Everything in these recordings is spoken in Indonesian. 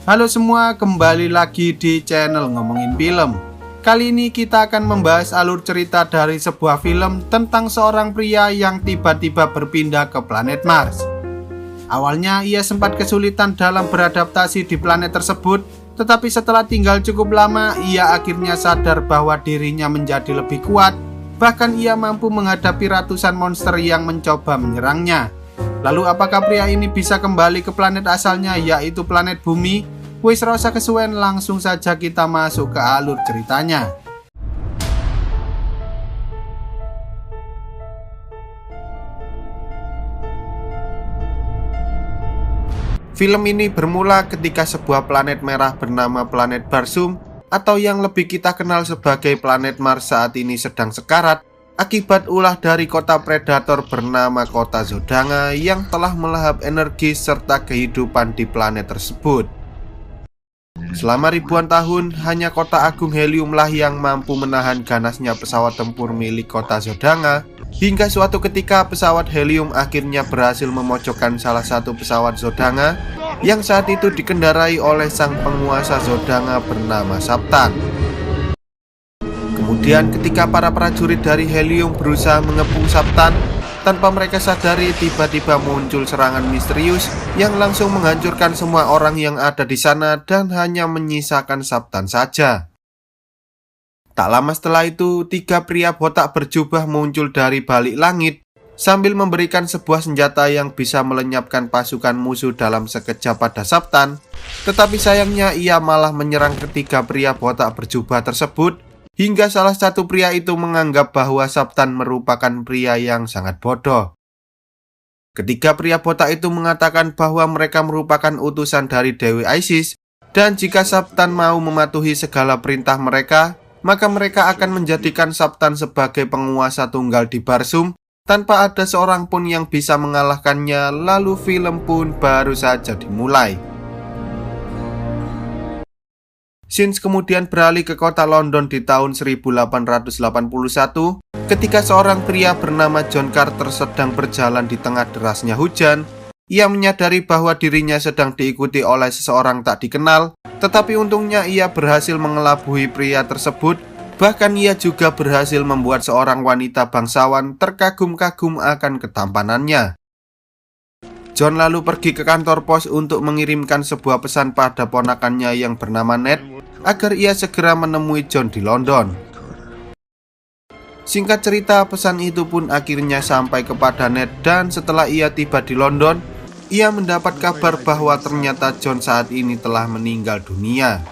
Halo semua, kembali lagi di channel Ngomongin Film. Kali ini kita akan membahas alur cerita dari sebuah film tentang seorang pria yang tiba-tiba berpindah ke planet Mars. Awalnya ia sempat kesulitan dalam beradaptasi di planet tersebut, tetapi setelah tinggal cukup lama, ia akhirnya sadar bahwa dirinya menjadi lebih kuat. Bahkan ia mampu menghadapi ratusan monster yang mencoba menyerangnya. Lalu apakah pria ini bisa kembali ke planet asalnya, yaitu planet Bumi? Wis rasa kesuwen, langsung saja kita masuk ke alur ceritanya. Film ini bermula ketika sebuah planet merah bernama planet Barsum, atau yang lebih kita kenal sebagai planet Mars saat ini sedang sekarat akibat ulah dari kota predator bernama kota Zodanga yang telah melahap energi serta kehidupan di planet tersebut. Selama ribuan tahun, hanya kota agung Heliumlah yang mampu menahan ganasnya pesawat tempur milik kota Zodanga. Hingga suatu ketika pesawat Helium akhirnya berhasil memojokkan salah satu pesawat Zodanga yang saat itu dikendarai oleh sang penguasa Zodanga bernama Saptan. Kemudian ketika para prajurit dari Helium berusaha mengepung Saptan, tanpa mereka sadari tiba-tiba muncul serangan misterius yang langsung menghancurkan semua orang yang ada di sana dan hanya menyisakan Saptan saja. Tak lama setelah itu, 3 pria botak berjubah muncul dari balik langit sambil memberikan sebuah senjata yang bisa melenyapkan pasukan musuh dalam sekejap pada Saptan. Tetapi sayangnya ia malah menyerang ketiga pria botak berjubah tersebut, hingga salah satu pria itu menganggap bahwa Saptan merupakan pria yang sangat bodoh. Ketiga pria botak itu mengatakan bahwa mereka merupakan utusan dari Dewi Isis, dan jika Saptan mau mematuhi segala perintah mereka, maka mereka akan menjadikan Saptan sebagai penguasa tunggal di Barsum tanpa ada seorang pun yang bisa mengalahkannya. Lalu film pun baru saja dimulai. Scenes kemudian beralih ke kota London di tahun 1881 ketika seorang pria bernama John Carter sedang berjalan di tengah derasnya hujan. Ia menyadari bahwa dirinya sedang diikuti oleh seseorang tak dikenal, tetapi untungnya ia berhasil mengelabui pria tersebut. Bahkan ia juga berhasil membuat seorang wanita bangsawan terkagum-kagum akan ketampanannya. John lalu pergi ke kantor pos untuk mengirimkan sebuah pesan pada ponakannya yang bernama Ned agar ia segera menemui John di London. Singkat cerita, pesan itu pun akhirnya sampai kepada Ned, dan setelah ia tiba di London, ia mendapat kabar bahwa ternyata John saat ini telah meninggal dunia.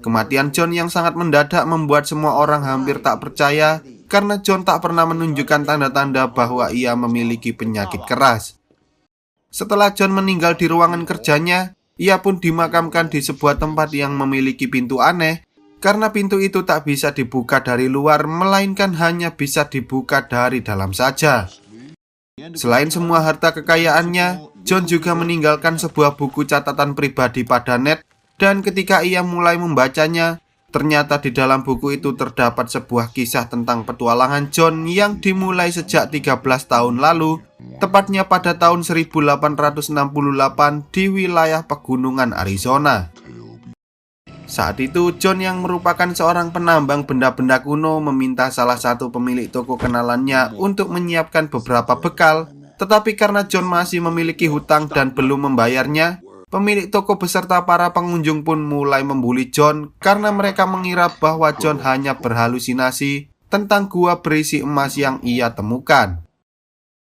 Kematian John yang sangat mendadak membuat semua orang hampir tak percaya karena John tak pernah menunjukkan tanda-tanda bahwa ia memiliki penyakit keras. Setelah John meninggal di ruangan kerjanya, ia pun dimakamkan di sebuah tempat yang memiliki pintu aneh, karena pintu itu tak bisa dibuka dari luar, melainkan hanya bisa dibuka dari dalam saja. Selain semua harta kekayaannya, John juga meninggalkan sebuah buku catatan pribadi pada Ned, dan ketika ia mulai membacanya, ternyata di dalam buku itu terdapat sebuah kisah tentang petualangan John yang dimulai sejak 13 tahun lalu, tepatnya pada tahun 1868 di wilayah pegunungan Arizona. Saat itu, John yang merupakan seorang penambang benda-benda kuno meminta salah satu pemilik toko kenalannya untuk menyiapkan beberapa bekal. Tetapi karena John masih memiliki hutang dan belum membayarnya, pemilik toko beserta para pengunjung pun mulai membuli John karena mereka mengira bahwa John hanya berhalusinasi tentang gua berisi emas yang ia temukan.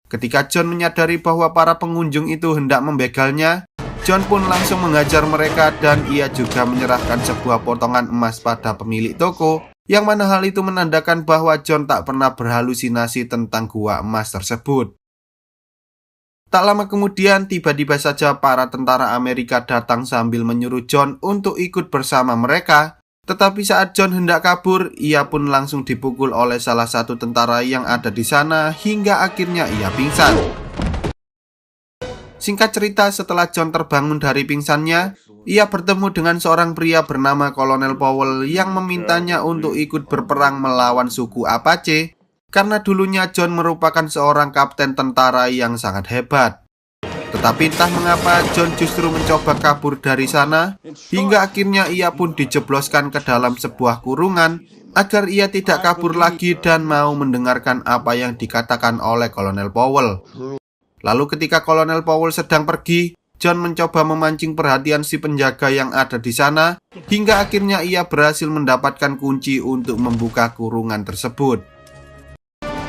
Ketika John menyadari bahwa para pengunjung itu hendak membegalnya, John pun langsung menghajar mereka dan ia juga menyerahkan sebuah potongan emas pada pemilik toko, yang mana hal itu menandakan bahwa John tak pernah berhalusinasi tentang gua emas tersebut. Tak lama kemudian, tiba-tiba saja para tentara Amerika datang sambil menyuruh John untuk ikut bersama mereka. Tetapi saat John hendak kabur, ia pun langsung dipukul oleh salah satu tentara yang ada di sana hingga akhirnya ia pingsan. Singkat cerita, setelah John terbangun dari pingsannya, ia bertemu dengan seorang pria bernama Kolonel Powell yang memintanya untuk ikut berperang melawan suku Apache, karena dulunya John merupakan seorang kapten tentara yang sangat hebat. Tetapi entah mengapa John justru mencoba kabur dari sana, hingga akhirnya ia pun dijebloskan ke dalam sebuah kurungan agar ia tidak kabur lagi dan mau mendengarkan apa yang dikatakan oleh Kolonel Powell. Lalu ketika Kolonel Powell sedang pergi, John mencoba memancing perhatian si penjaga yang ada di sana, hingga akhirnya ia berhasil mendapatkan kunci untuk membuka kurungan tersebut.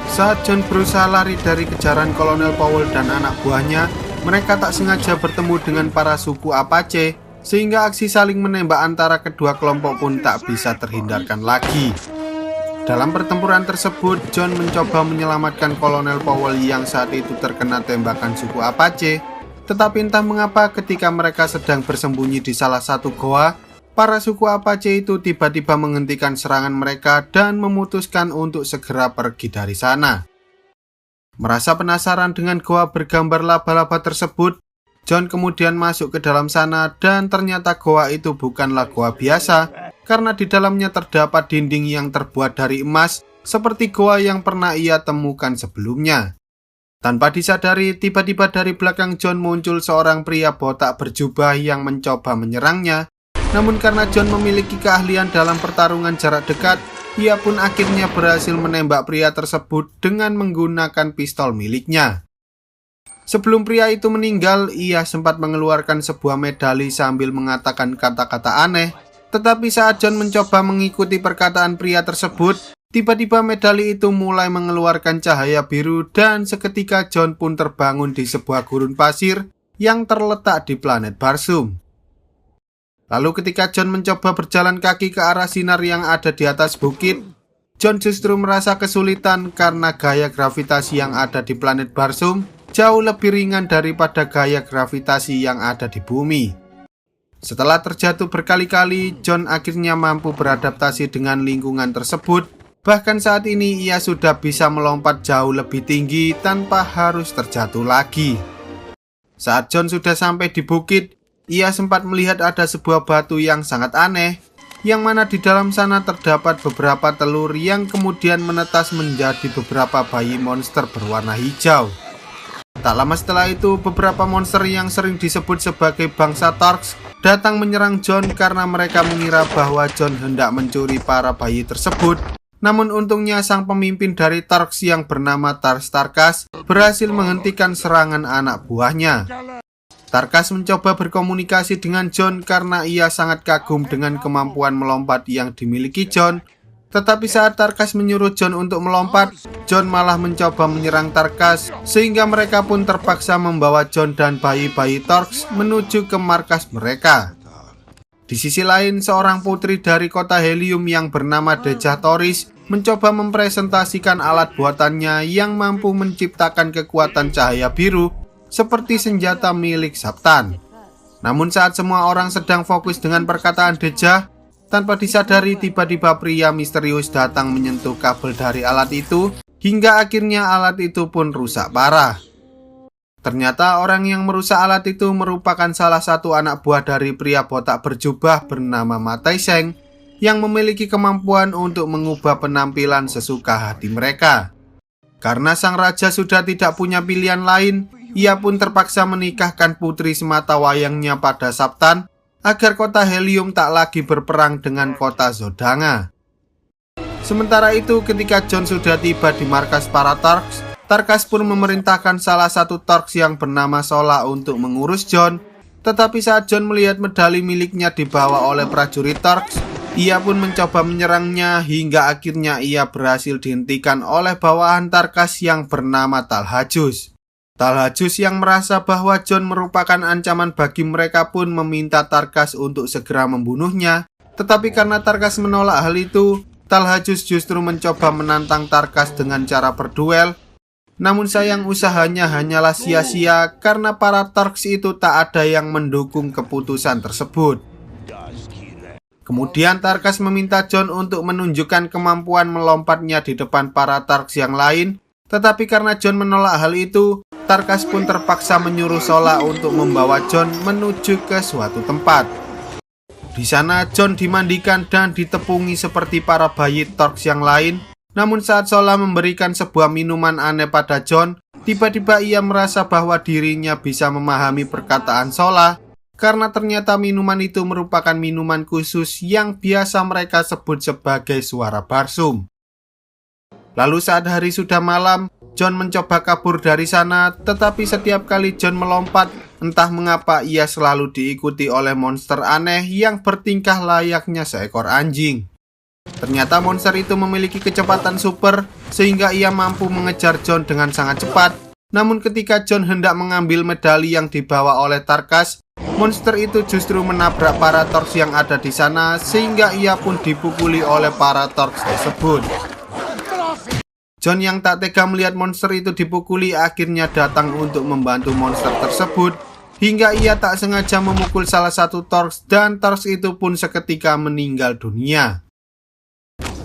Saat John berusaha lari dari kejaran Kolonel Powell dan anak buahnya, mereka tak sengaja bertemu dengan para suku Apache, sehingga aksi saling menembak antara kedua kelompok pun tak bisa terhindarkan lagi. Dalam pertempuran tersebut, John mencoba menyelamatkan Kolonel Powell yang saat itu terkena tembakan suku Apache. Tetapi entah mengapa ketika mereka sedang bersembunyi di salah satu goa, para suku Apache itu tiba-tiba menghentikan serangan mereka dan memutuskan untuk segera pergi dari sana. Merasa penasaran dengan goa bergambar laba-laba tersebut, John kemudian masuk ke dalam sana dan ternyata goa itu bukanlah goa biasa, karena di dalamnya terdapat dinding yang terbuat dari emas seperti goa yang pernah ia temukan sebelumnya. Tanpa disadari, tiba-tiba dari belakang John muncul seorang pria botak berjubah yang mencoba menyerangnya. Namun karena John memiliki keahlian dalam pertarungan jarak dekat, ia pun akhirnya berhasil menembak pria tersebut dengan menggunakan pistol miliknya. Sebelum pria itu meninggal, ia sempat mengeluarkan sebuah medali sambil mengatakan kata-kata aneh. Tetapi saat John mencoba mengikuti perkataan pria tersebut, tiba-tiba medali itu mulai mengeluarkan cahaya biru dan seketika John pun terbangun di sebuah gurun pasir yang terletak di planet Barsum. Lalu ketika John mencoba berjalan kaki ke arah sinar yang ada di atas bukit, John justru merasa kesulitan karena gaya gravitasi yang ada di planet Barsum jauh lebih ringan daripada gaya gravitasi yang ada di bumi. Setelah terjatuh berkali-kali, John akhirnya mampu beradaptasi dengan lingkungan tersebut. Bahkan saat ini ia sudah bisa melompat jauh lebih tinggi tanpa harus terjatuh lagi. Saat John sudah sampai di bukit, ia sempat melihat ada sebuah batu yang sangat aneh, yang mana di dalam sana terdapat beberapa telur yang kemudian menetas menjadi beberapa bayi monster berwarna hijau. Tak lama setelah itu, beberapa monster yang sering disebut sebagai bangsa Tarks datang menyerang John karena mereka mengira bahwa John hendak mencuri para bayi tersebut. Namun untungnya sang pemimpin dari Tarks yang bernama Tarkas berhasil menghentikan serangan anak buahnya. Tarkas mencoba berkomunikasi dengan John karena ia sangat kagum dengan kemampuan melompat yang dimiliki John. Tetapi saat Tarkas menyuruh John untuk melompat, John malah mencoba menyerang Tarkas, sehingga mereka pun terpaksa membawa John dan bayi-bayi Tarks menuju ke markas mereka. Di sisi lain, seorang putri dari kota Helium yang bernama Dejah Toris mencoba mempresentasikan alat buatannya yang mampu menciptakan kekuatan cahaya biru seperti senjata milik Saptan. Namun saat semua orang sedang fokus dengan perkataan Dejah, tanpa disadari tiba-tiba pria misterius datang menyentuh kabel dari alat itu, hingga akhirnya alat itu pun rusak parah. Ternyata orang yang merusak alat itu merupakan salah satu anak buah dari pria botak berjubah bernama Matai Seng, yang memiliki kemampuan untuk mengubah penampilan sesuka hati mereka. Karena sang raja sudah tidak punya pilihan lain, ia pun terpaksa menikahkan putri semata wayangnya pada Saptan agar kota Helium tak lagi berperang dengan kota Zodanga. Sementara itu, ketika John sudah tiba di markas para Tarks, Tarkas pun memerintahkan salah satu Tarks yang bernama Sola untuk mengurus John. Tetapi saat John melihat medali miliknya dibawa oleh prajurit Tarks, ia pun mencoba menyerangnya hingga akhirnya ia berhasil dihentikan oleh bawahan Tarkas yang bernama Talhajus. Talhajus yang merasa bahwa John merupakan ancaman bagi mereka pun meminta Tarkas untuk segera membunuhnya. Tetapi karena Tarkas menolak hal itu, Talhajus justru mencoba menantang Tarkas dengan cara berduel. Namun sayang usahanya hanyalah sia-sia karena para Tarks itu tak ada yang mendukung keputusan tersebut. Kemudian Tarkas meminta John untuk menunjukkan kemampuan melompatnya di depan para Tarks yang lain. Tetapi karena John menolak hal itu, Tarkas pun terpaksa menyuruh Sola untuk membawa John menuju ke suatu tempat. Di sana John dimandikan dan ditepungi seperti para bayi Tarks yang lain. Namun saat Sola memberikan sebuah minuman aneh pada John, tiba-tiba ia merasa bahwa dirinya bisa memahami perkataan Sola, karena ternyata minuman itu merupakan minuman khusus yang biasa mereka sebut sebagai suara Barsum. Lalu saat hari sudah malam, John mencoba kabur dari sana, tetapi setiap kali John melompat, entah mengapa ia selalu diikuti oleh monster aneh yang bertingkah layaknya seekor anjing. Ternyata monster itu memiliki kecepatan super, sehingga ia mampu mengejar John dengan sangat cepat. Namun ketika John hendak mengambil medali yang dibawa oleh Tarkas, monster itu justru menabrak para Torx yang ada di sana, sehingga ia pun dipukuli oleh para Torx tersebut. John yang tak tega melihat monster itu dipukuli akhirnya datang untuk membantu monster tersebut, hingga ia tak sengaja memukul salah satu Torx dan Torx itu pun seketika meninggal dunia.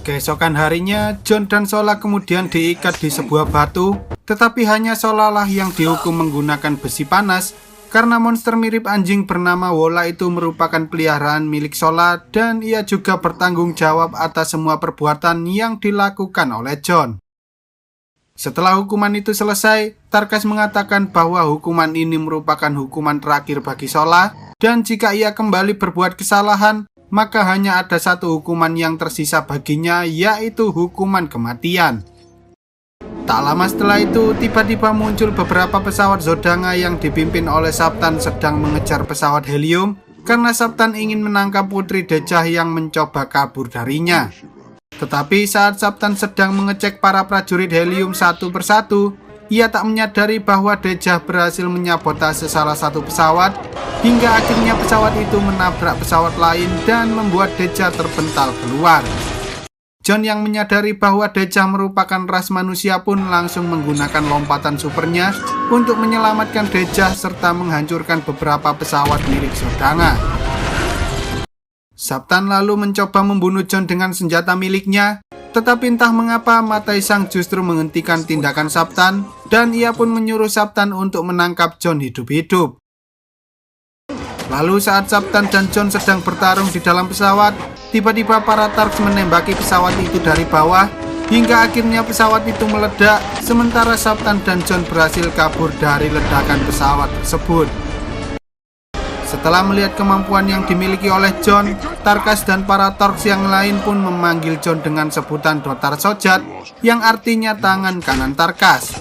Keesokan harinya, John dan Sola kemudian diikat di sebuah batu, tetapi hanya Sola lah yang dihukum menggunakan besi panas, karena monster mirip anjing bernama Wola itu merupakan peliharaan milik Sola dan ia juga bertanggung jawab atas semua perbuatan yang dilakukan oleh John. Setelah hukuman itu selesai, Tarkas mengatakan bahwa hukuman ini merupakan hukuman terakhir bagi Sola, dan jika ia kembali berbuat kesalahan, maka hanya ada satu hukuman yang tersisa baginya, yaitu hukuman kematian. Tak lama setelah itu, tiba-tiba muncul beberapa pesawat Zodanga yang dipimpin oleh Saptan sedang mengejar pesawat helium, karena Saptan ingin menangkap Putri Dejah yang mencoba kabur darinya. Tetapi saat Saptan sedang mengecek para prajurit helium satu persatu, ia tak menyadari bahwa Dejah berhasil menyabotase salah satu pesawat, hingga akhirnya pesawat itu menabrak pesawat lain dan membuat Dejah terpental keluar. John yang menyadari bahwa Dejah merupakan ras manusia pun langsung menggunakan lompatan supernya untuk menyelamatkan Dejah serta menghancurkan beberapa pesawat milik Zodanga. Saptan lalu mencoba membunuh John dengan senjata miliknya, tetapi entah mengapa Matai Sang justru menghentikan tindakan Saptan dan ia pun menyuruh Saptan untuk menangkap John hidup-hidup. Lalu saat Saptan dan John sedang bertarung di dalam pesawat, tiba-tiba para Tarks menembaki pesawat itu dari bawah, hingga akhirnya pesawat itu meledak, sementara Saptan dan John berhasil kabur dari ledakan pesawat tersebut. Setelah melihat kemampuan yang dimiliki oleh John, Tarkas dan para Torx yang lain pun memanggil John dengan sebutan Dotar Sojat, yang artinya tangan kanan Tarkas.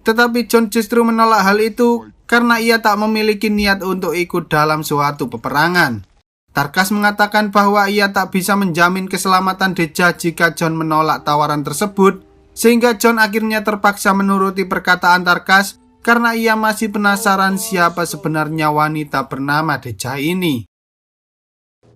Tetapi John justru menolak hal itu karena ia tak memiliki niat untuk ikut dalam suatu peperangan. Tarkas mengatakan bahwa ia tak bisa menjamin keselamatan Dejah jika John menolak tawaran tersebut, sehingga John akhirnya terpaksa menuruti perkataan Tarkas karena ia masih penasaran siapa sebenarnya wanita bernama Dejah ini.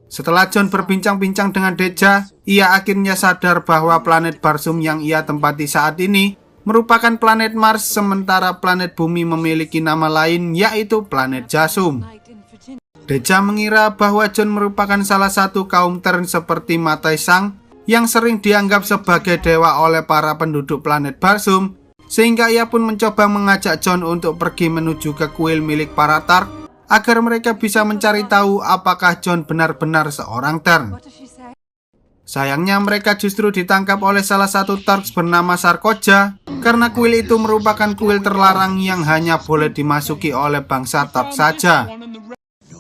Setelah John berbincang-bincang dengan Dejah, ia akhirnya sadar bahwa planet Barsum yang ia tempati saat ini merupakan planet Mars, sementara planet Bumi memiliki nama lain, yaitu planet Jasum. Dejah mengira bahwa John merupakan salah satu kaum Tern seperti Matai Sang yang sering dianggap sebagai dewa oleh para penduduk planet Barsum, sehingga ia pun mencoba mengajak John untuk pergi menuju ke kuil milik para Tark agar mereka bisa mencari tahu apakah John benar-benar seorang Tern. Sayangnya mereka justru ditangkap oleh salah satu Tarks bernama Sarkoja, karena kuil itu merupakan kuil terlarang yang hanya boleh dimasuki oleh bangsa Tark saja.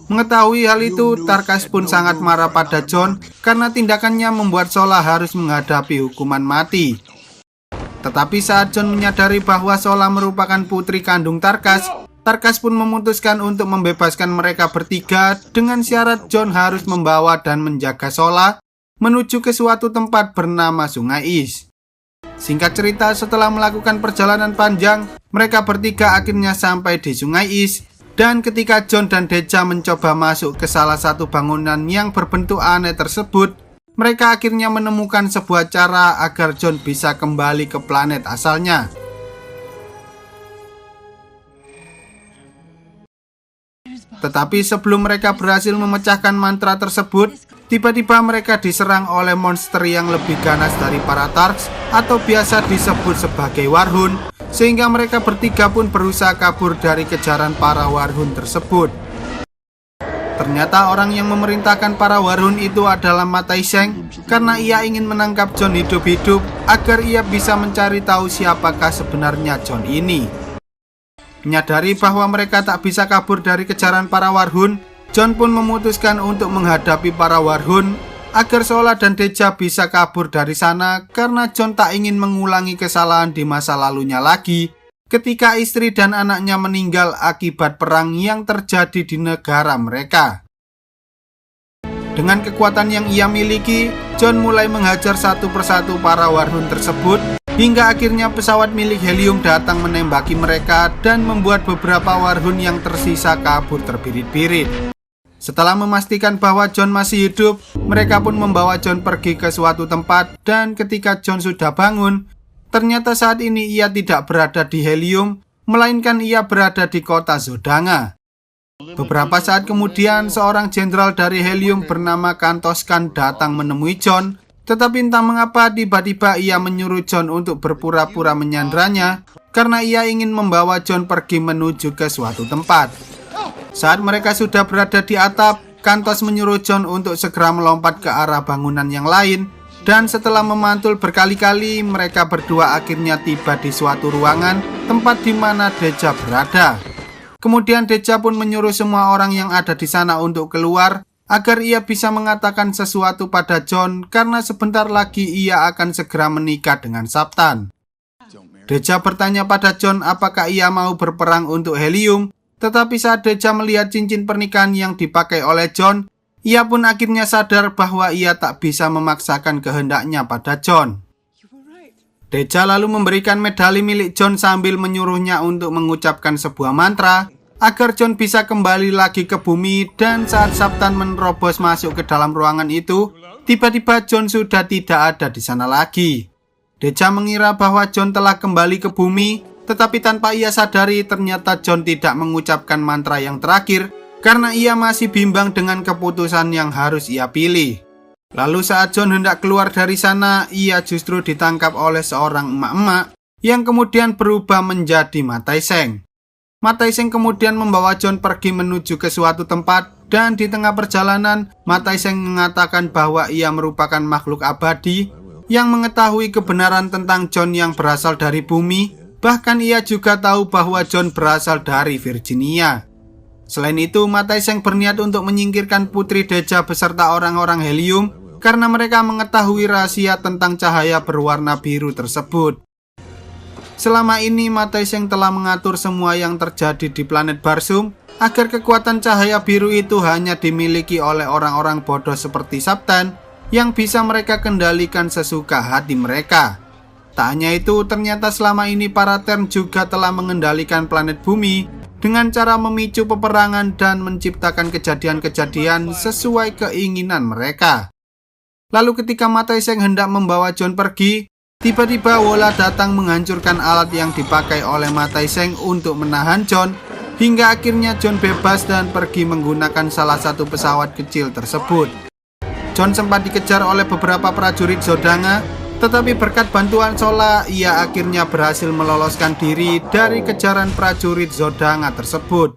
Mengetahui hal itu, Tarkas pun sangat marah pada John karena tindakannya membuat Sola harus menghadapi hukuman mati. Tetapi saat John menyadari bahwa Sola merupakan putri kandung Tarkas, Tarkas pun memutuskan untuk membebaskan mereka bertiga dengan syarat John harus membawa dan menjaga Sola menuju ke suatu tempat bernama Sungai Is. Singkat cerita, setelah melakukan perjalanan panjang, mereka bertiga akhirnya sampai di Sungai Is, dan ketika John dan Dejah mencoba masuk ke salah satu bangunan yang berbentuk aneh tersebut, mereka akhirnya menemukan sebuah cara agar John bisa kembali ke planet asalnya. Tetapi sebelum mereka berhasil memecahkan mantra tersebut, tiba-tiba mereka diserang oleh monster yang lebih ganas dari para Tarks atau biasa disebut sebagai Warhun, sehingga mereka bertiga pun berusaha kabur dari kejaran para Warhun tersebut. Ternyata orang yang memerintahkan para Warhun itu adalah Matai Seng, karena ia ingin menangkap John hidup-hidup agar ia bisa mencari tahu siapakah sebenarnya John ini. Menyadari bahwa mereka tak bisa kabur dari kejaran para Warhun, John pun memutuskan untuk menghadapi para Warhun agar Sola dan Deja bisa kabur dari sana, karena John tak ingin mengulangi kesalahan di masa lalunya lagi ketika istri dan anaknya meninggal akibat perang yang terjadi di negara mereka. Dengan kekuatan yang ia miliki, John mulai menghajar satu persatu para Warhun tersebut, hingga akhirnya pesawat milik Helium datang menembaki mereka dan membuat beberapa Warhun yang tersisa kabur terbirit-birit. Setelah memastikan bahwa John masih hidup, mereka pun membawa John pergi ke suatu tempat, dan ketika John sudah bangun, ternyata saat ini ia tidak berada di Helium, melainkan ia berada di kota Zodanga. Beberapa saat kemudian, seorang jenderal dari Helium bernama Kantoskan datang menemui John, tetapi entah mengapa tiba-tiba ia menyuruh John untuk berpura-pura menyandranya karena ia ingin membawa John pergi menuju ke suatu tempat. Saat mereka sudah berada di atap, Kantos menyuruh John untuk segera melompat ke arah bangunan yang lain, dan setelah memantul berkali-kali, mereka berdua akhirnya tiba di suatu ruangan tempat di mana Deja berada. Kemudian Deja pun menyuruh semua orang yang ada di sana untuk keluar agar ia bisa mengatakan sesuatu pada John, karena sebentar lagi ia akan segera menikah dengan Saptan. Deja bertanya pada John apakah ia mau berperang untuk Helium, tetapi saat Deja melihat cincin pernikahan yang dipakai oleh John, ia pun akhirnya sadar bahwa ia tak bisa memaksakan kehendaknya pada John. Deja lalu memberikan medali milik John sambil menyuruhnya untuk mengucapkan sebuah mantra agar John bisa kembali lagi ke bumi, dan saat Saptan menerobos masuk ke dalam ruangan itu, tiba-tiba John sudah tidak ada di sana lagi. Deja mengira bahwa John telah kembali ke bumi, tetapi tanpa ia sadari ternyata John tidak mengucapkan mantra yang terakhir karena ia masih bimbang dengan keputusan yang harus ia pilih. Lalu saat John hendak keluar dari sana, ia justru ditangkap oleh seorang emak-emak yang kemudian berubah menjadi Mataiseng. Mataiseng kemudian membawa John pergi menuju ke suatu tempat, dan di tengah perjalanan, Mataiseng mengatakan bahwa ia merupakan makhluk abadi yang mengetahui kebenaran tentang John yang berasal dari bumi. Bahkan ia juga tahu bahwa John berasal dari Virginia. Selain itu, Mataiseng berniat untuk menyingkirkan Putri Deja beserta orang-orang Helium karena mereka mengetahui rahasia tentang cahaya berwarna biru tersebut. Selama ini Mataiseng telah mengatur semua yang terjadi di planet Barsum agar kekuatan cahaya biru itu hanya dimiliki oleh orang-orang bodoh seperti Saptan yang bisa mereka kendalikan sesuka hati mereka. Tak hanya itu, ternyata selama ini para Tern juga telah mengendalikan planet bumi dengan cara memicu peperangan dan menciptakan kejadian-kejadian sesuai keinginan mereka. Lalu ketika Mataiseng hendak membawa John pergi, tiba-tiba Wola datang menghancurkan alat yang dipakai oleh Mataiseng untuk menahan John, hingga akhirnya John bebas dan pergi menggunakan salah satu pesawat kecil tersebut. John sempat dikejar oleh beberapa prajurit Zodanga, tetapi berkat bantuan Sola, ia akhirnya berhasil meloloskan diri dari kejaran prajurit Zodanga tersebut.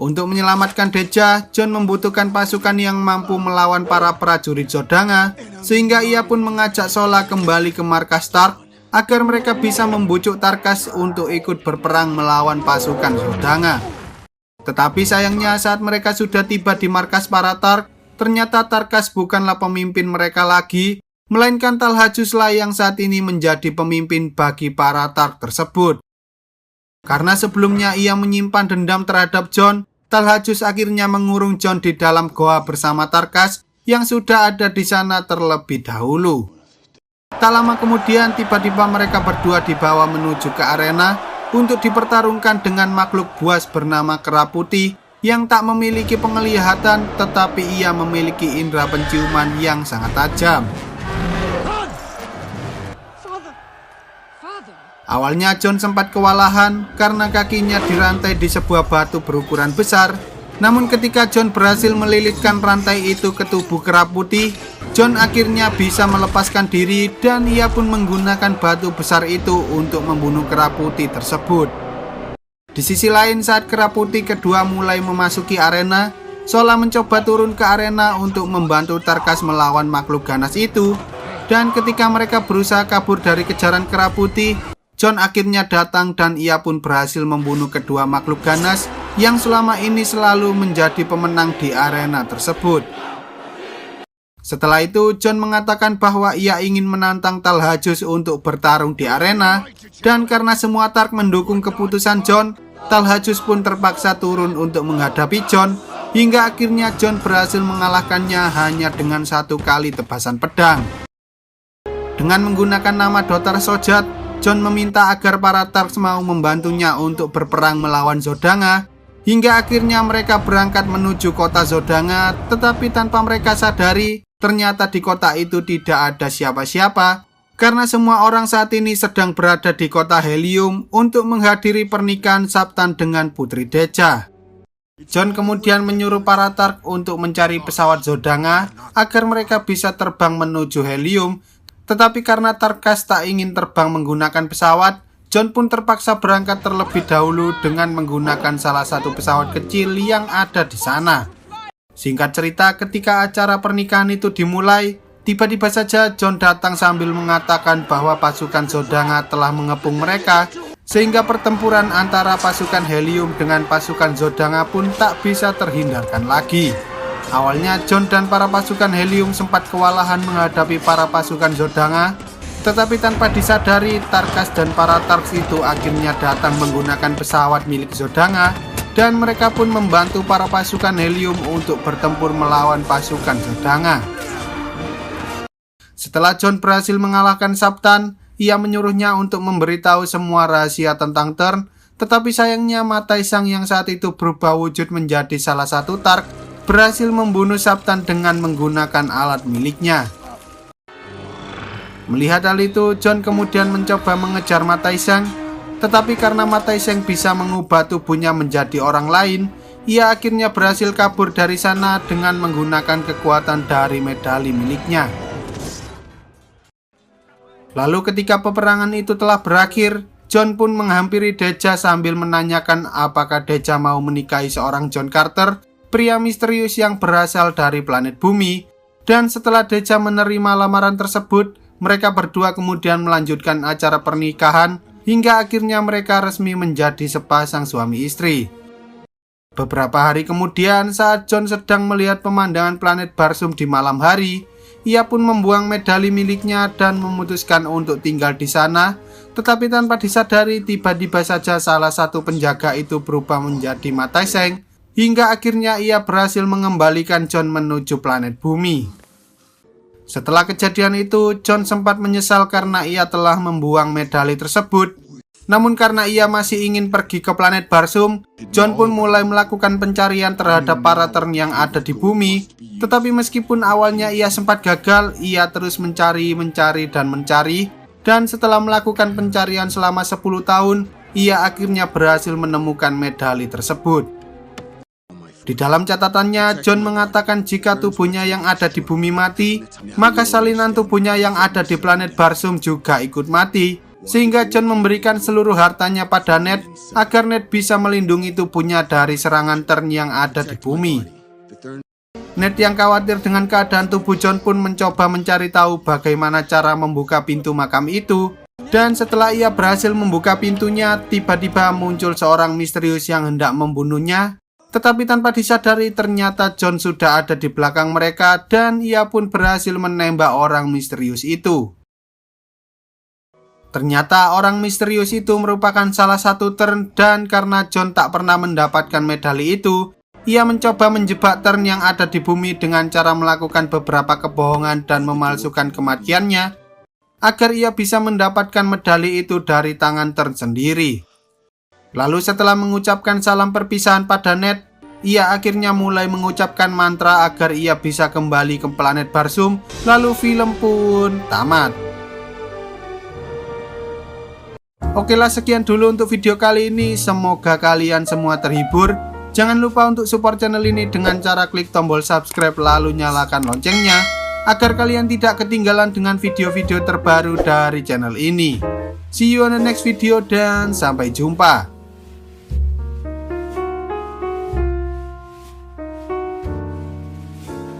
Untuk menyelamatkan Deja, John membutuhkan pasukan yang mampu melawan para prajurit Zodanga, sehingga ia pun mengajak Sola kembali ke markas Stark agar mereka bisa membujuk Tarkas untuk ikut berperang melawan pasukan Zodanga. Tetapi sayangnya saat mereka sudah tiba di markas para Tark, ternyata Tarkas bukanlah pemimpin mereka lagi, melainkan Talhajuslah yang saat ini menjadi pemimpin bagi para Tark tersebut. Karena sebelumnya ia menyimpan dendam terhadap John, Talhajus akhirnya mengurung John di dalam goa bersama Tarkas yang sudah ada di sana terlebih dahulu. Tak lama kemudian tiba-tiba mereka berdua dibawa menuju ke arena untuk dipertarungkan dengan makhluk buas bernama Kera Putih yang tak memiliki penglihatan, tetapi ia memiliki indera penciuman yang sangat tajam. Awalnya John sempat kewalahan karena kakinya dirantai di sebuah batu berukuran besar. Namun ketika John berhasil melilitkan rantai itu ke tubuh Kera Putih, John akhirnya bisa melepaskan diri dan ia pun menggunakan batu besar itu untuk membunuh Kera Putih tersebut. Di sisi lain, saat Kera Putih kedua mulai memasuki arena, Sola mencoba turun ke arena untuk membantu Tarkas melawan makhluk ganas itu. Dan ketika mereka berusaha kabur dari kejaran Kera Putih, John akhirnya datang dan ia pun berhasil membunuh kedua makhluk ganas yang selama ini selalu menjadi pemenang di arena tersebut. Setelah itu, John mengatakan bahwa ia ingin menantang Talhajus untuk bertarung di arena, dan karena semua Tark mendukung keputusan John, Talhajus pun terpaksa turun untuk menghadapi John, hingga akhirnya John berhasil mengalahkannya hanya dengan 1 kali tebasan pedang. Dengan menggunakan nama Dottar Sojat, John meminta agar para Tarks mau membantunya untuk berperang melawan Zodanga, hingga akhirnya mereka berangkat menuju kota Zodanga, tetapi tanpa mereka sadari, ternyata di kota itu tidak ada siapa-siapa, karena semua orang saat ini sedang berada di kota Helium untuk menghadiri pernikahan Sabtan dengan Putri Deja. John kemudian menyuruh para Tark untuk mencari pesawat Zodanga agar mereka bisa terbang menuju Helium, tetapi karena Tarkas tak ingin terbang menggunakan pesawat, John pun terpaksa berangkat terlebih dahulu dengan menggunakan salah satu pesawat kecil yang ada di sana. Singkat cerita, ketika acara pernikahan itu dimulai, tiba-tiba saja John datang sambil mengatakan bahwa pasukan Zodanga telah mengepung mereka, sehingga pertempuran antara pasukan Helium dengan pasukan Zodanga pun tak bisa terhindarkan lagi. Awalnya John dan para pasukan Helium sempat kewalahan menghadapi para pasukan Zodanga, tetapi tanpa disadari Tarkas dan para Tarks itu akhirnya datang menggunakan pesawat milik Zodanga, dan mereka pun membantu para pasukan Helium untuk bertempur melawan pasukan Zodanga. Setelah John berhasil mengalahkan Sabtan, ia menyuruhnya untuk memberitahu semua rahasia tentang Turn, tetapi sayangnya Mataisang yang saat itu berubah wujud menjadi salah satu Tark berhasil membunuh Sabtan dengan menggunakan alat miliknya. Melihat hal itu, John kemudian mencoba mengejar Mataisang, tetapi karena Mataisang bisa mengubah tubuhnya menjadi orang lain, ia akhirnya berhasil kabur dari sana dengan menggunakan kekuatan dari medali miliknya. Lalu ketika peperangan itu telah berakhir, John pun menghampiri Deja sambil menanyakan apakah Deja mau menikahi seorang John Carter, pria misterius yang berasal dari planet Bumi. Dan setelah Deja menerima lamaran tersebut, mereka berdua kemudian melanjutkan acara pernikahan hingga akhirnya mereka resmi menjadi sepasang suami istri. Beberapa hari kemudian, saat John sedang melihat pemandangan planet Barsum di malam hari, ia pun membuang medali miliknya dan memutuskan untuk tinggal di sana, tetapi tanpa disadari tiba-tiba saja salah satu penjaga itu berubah menjadi Mataisang, hingga akhirnya ia berhasil mengembalikan John menuju planet Bumi. Setelah kejadian itu, John sempat menyesal karena ia telah membuang medali tersebut. Namun karena ia masih ingin pergi ke planet Barsum, John pun mulai melakukan pencarian terhadap para Turn yang ada di bumi. Tetapi meskipun awalnya ia sempat gagal, ia terus mencari. Dan setelah melakukan pencarian selama 10 tahun, ia akhirnya berhasil menemukan medali tersebut. Di dalam catatannya, John mengatakan jika tubuhnya yang ada di bumi mati, maka salinan tubuhnya yang ada di planet Barsum juga ikut mati, sehingga John memberikan seluruh hartanya pada Ned agar Ned bisa melindungi tubuhnya dari serangan Turn yang ada di bumi. Ned yang khawatir dengan keadaan tubuh John pun mencoba mencari tahu bagaimana cara membuka pintu makam itu. Dan setelah ia berhasil membuka pintunya, tiba-tiba muncul seorang misterius yang hendak membunuhnya. Tetapi tanpa disadari ternyata John sudah ada di belakang mereka dan ia pun berhasil menembak orang misterius itu. Ternyata orang misterius itu merupakan salah satu Turn dan karena John tak pernah mendapatkan medali itu, ia mencoba menjebak Turn yang ada di bumi dengan cara melakukan beberapa kebohongan dan memalsukan kematiannya agar ia bisa mendapatkan medali itu dari tangan Turn sendiri. Lalu setelah mengucapkan salam perpisahan pada Ned, ia akhirnya mulai mengucapkan mantra agar ia bisa kembali ke planet Barsum. Lalu film pun tamat. Oke lah, sekian dulu untuk video kali ini. Semoga kalian semua terhibur. Jangan lupa untuk support channel ini dengan cara klik tombol subscribe lalu nyalakan loncengnya agar kalian tidak ketinggalan dengan video-video terbaru dari channel ini. See you on the next video dan sampai jumpa.